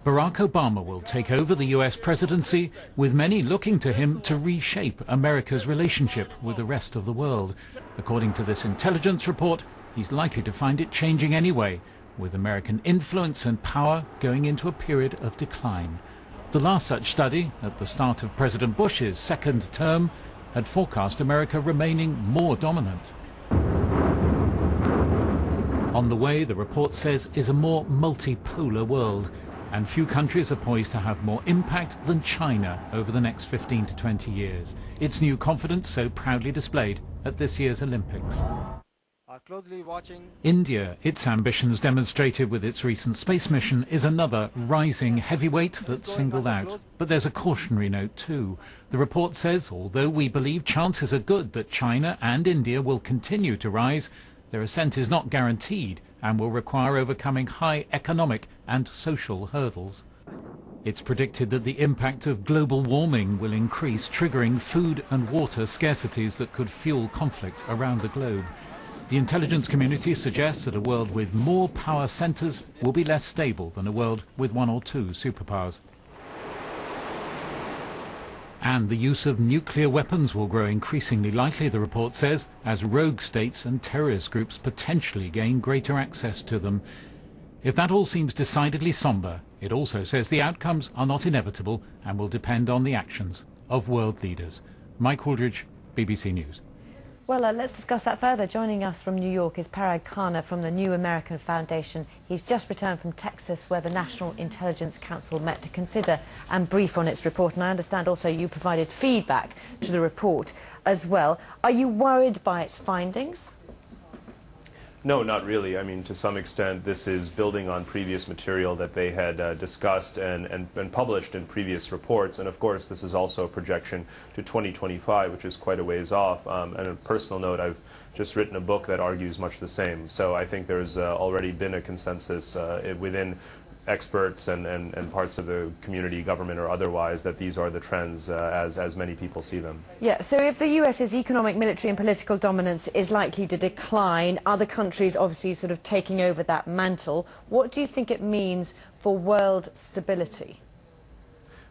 Barack Obama will take over the US presidency, with many looking to him to reshape America's relationship with the rest of the world. According to this intelligence report, he's likely to find it changing anyway, with American influence and power going into a period of decline. The last such study, at the start of President Bush's second term, had forecast America remaining more dominant. On the way, the report says, is a more multipolar world, and few countries are poised to have more impact than China over the next 15 to 20 years. Its new confidence so proudly displayed at this year's Olympics. India, its ambitions demonstrated with its recent space mission, is another rising heavyweight that's singled out. But there's a cautionary note too. The report says, although we believe chances are good that China and India will continue to rise, their ascent is not guaranteed and will require overcoming high economic and social hurdles. It's predicted that the impact of global warming will increase, triggering food and water scarcities that could fuel conflict around the globe. The intelligence community suggests that a world with more power centres will be less stable than a world with one or two superpowers. And the use of nuclear weapons will grow increasingly likely, the report says, as rogue states and terrorist groups potentially gain greater access to them. If that all seems decidedly sombre, it also says the outcomes are not inevitable and will depend on the actions of world leaders. Mike Wooldridge, BBC News. Well, let's discuss that further. Joining us from New York is Parag Khanna from the New American Foundation. He's just returned from Texas, where the National Intelligence Council met to consider and brief on its report. And I understand also you provided feedback to the report as well. Are you worried by its findings? No, not really. I mean, to some extent, this is building on previous material that they had discussed and published in previous reports. And of course, this is also a projection to 2025, which is quite a ways off. And on a personal note, I've just written a book that argues much the same. So I think there's already been a consensus within experts and parts of the community, government or otherwise, that these are the trends as many people see them. Yeah, so if the US's economic, military and political dominance is likely to decline, other countries obviously sort of taking over that mantle, what do you think it means for world stability?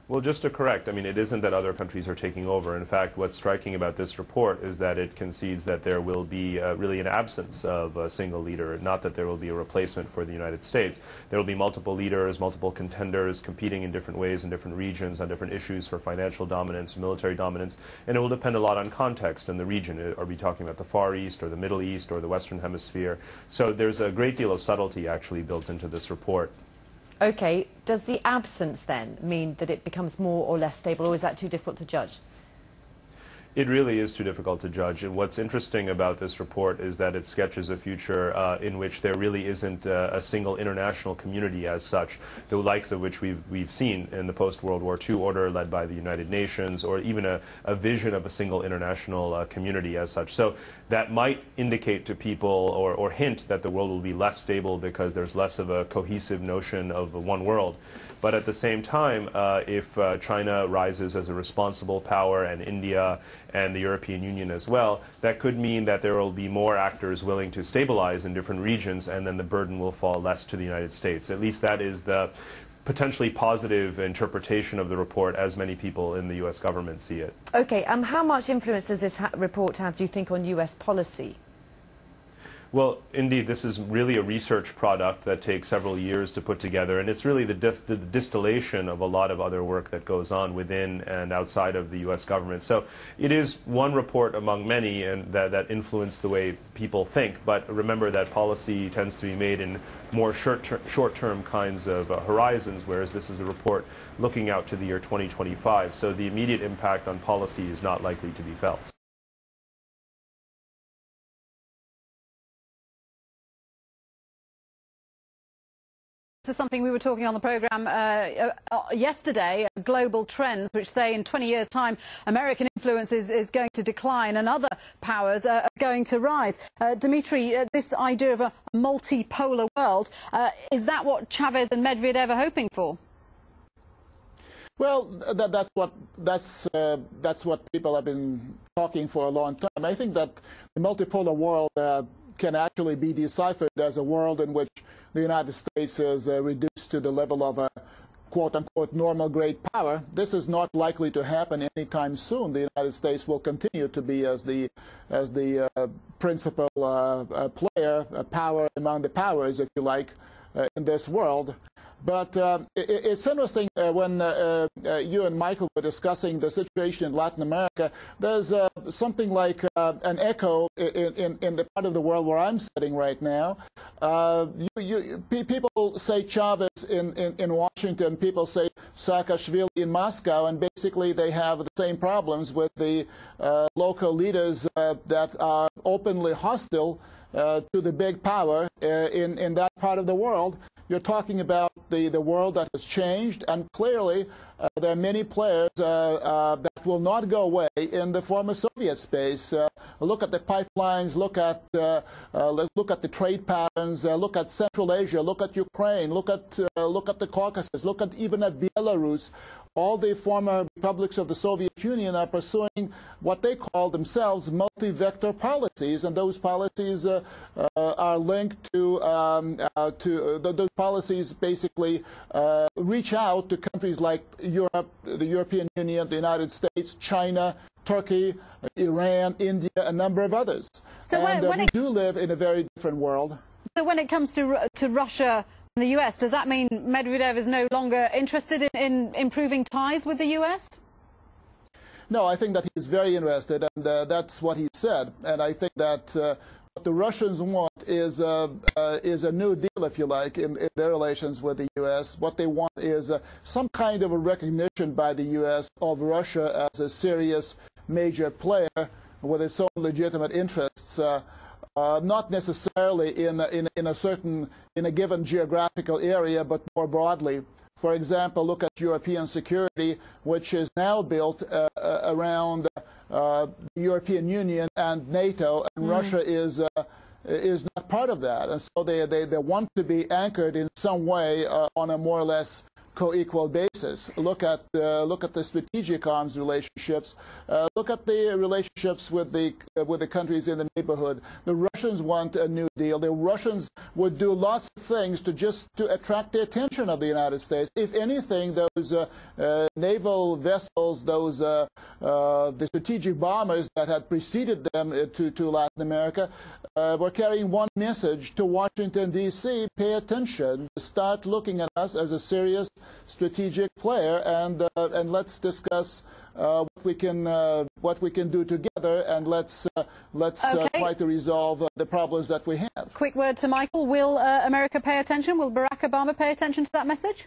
Well, just to correct, I mean, it isn't that other countries are taking over. In fact, what's striking about this report is that it concedes that there will be really an absence of a single leader, not that there will be a replacement for the United States. There will be multiple leaders, multiple contenders competing in different ways in different regions on different issues for financial dominance, military dominance, and it will depend a lot on context and the region. Are we talking about the Far East or the Middle East or the Western Hemisphere? So there's a great deal of subtlety actually built into this report. OK, does the absence then mean that it becomes more or less stable, or is that too difficult to judge? It really is too difficult to judge. And what's interesting about this report is that it sketches a future in which there really isn't a single international community as such, the likes of which we've seen in the post-World War II order led by the United Nations, or even a vision of a single international community as such. So that might indicate to people or hint that the world will be less stable because there's less of a cohesive notion of one world. But at the same time, if China rises as a responsible power, and India and the European Union as well, that could mean that there will be more actors willing to stabilize in different regions, and then the burden will fall less to the United States. At least that is the potentially positive interpretation of the report as many people in the US government see it. OK, how much influence does this report have, do you think, on US policy? Well, indeed, this is really a research product that takes several years to put together, and it's really the distillation of a lot of other work that goes on within and outside of the U.S. government. So it is one report among many and that influence the way people think, but remember that policy tends to be made in more short-term kinds of horizons, whereas this is a report looking out to the year 2025. So the immediate impact on policy is not likely to be felt. This is something we were talking on the programme yesterday, global trends which say in 20 years' time American influence is going to decline and other powers are going to rise. Dimitri, this idea of a multipolar world, is that what Chavez and Medvedev are hoping for? Well, that's what people have been talking for a long time. I think that the multipolar world can actually be deciphered as a world in which the United States is reduced to the level of a quote-unquote normal great power. This is not likely to happen anytime soon. The United States will continue to be as the principal player, power among the powers, if you like, in this world. But it's interesting when you and Michael were discussing the situation in Latin America, there's something like an echo in the part of the world where I'm sitting right now. People say Chavez in Washington, people say Saakashvili in Moscow, and basically they have the same problems with the local leaders that are openly hostile to the big power in that part of the world. You're talking about the world that has changed, and clearly there are many players that will not go away in the former Soviet space. Look at the pipelines, look at the trade patterns, look at Central Asia, look at Ukraine, look at the Caucasus, look at even at Belarus. All the former republics of the Soviet Union are pursuing what they call themselves multi-vector policies, and those policies are linked to those policies basically reach out to countries like Europe, the European Union, the United States, China, Turkey, Iran, India, a number of others. So we do live in a very different world. So when it comes to Russia and the US, does that mean Medvedev is no longer interested in improving ties with the US? No, I think that he's very interested, and that's what he said. And I think that what the Russians want is a new deal, if you like, in their relations with the U.S. What they want is some kind of a recognition by the U.S. of Russia as a serious major player with its own legitimate interests, not necessarily in a given geographical area, but more broadly. For example, look at European security, which is now built around the European Union and NATO, and Russia is not part of that. And so they want to be anchored in some way on a more or less co-equal basis. Look at the strategic arms relationships. Look at the relationships with the countries in the neighborhood. The Russians want a new deal. The Russians would do lots of things to attract the attention of the United States. If anything, those naval vessels, the strategic bombers that had preceded them to Latin America, were carrying one message to Washington, D.C. Pay attention. Start looking at us as a serious strategic player, and let's discuss what we can do together, and let's try to resolve the problems that we have. Quick word to Michael. Will America pay attention? Will Barack Obama pay attention to that message?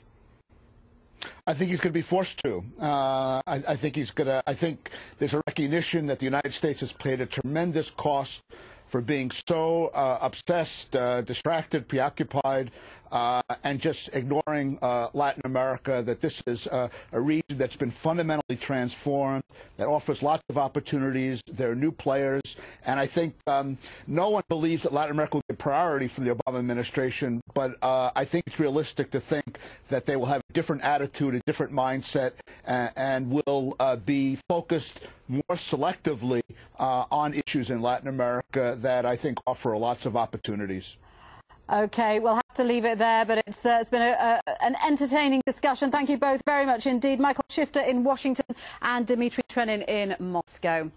I think he's going to be forced to. I think he's going to. I think there's a recognition that the United States has paid a tremendous cost for being so obsessed, distracted, preoccupied, and just ignoring Latin America, that this is a region that's been fundamentally transformed, that offers lots of opportunities. There are new players, and I think no one believes that Latin America will be a priority for the Obama administration, but I think it's realistic to think that they will have a different attitude, a different mindset, and will be focused more selectively on issues in Latin America that I think offer lots of opportunities. Okay, we'll have to leave it there, but it's been an entertaining discussion. Thank you both very much indeed. Michael Shifter in Washington and Dmitry Trenin in Moscow.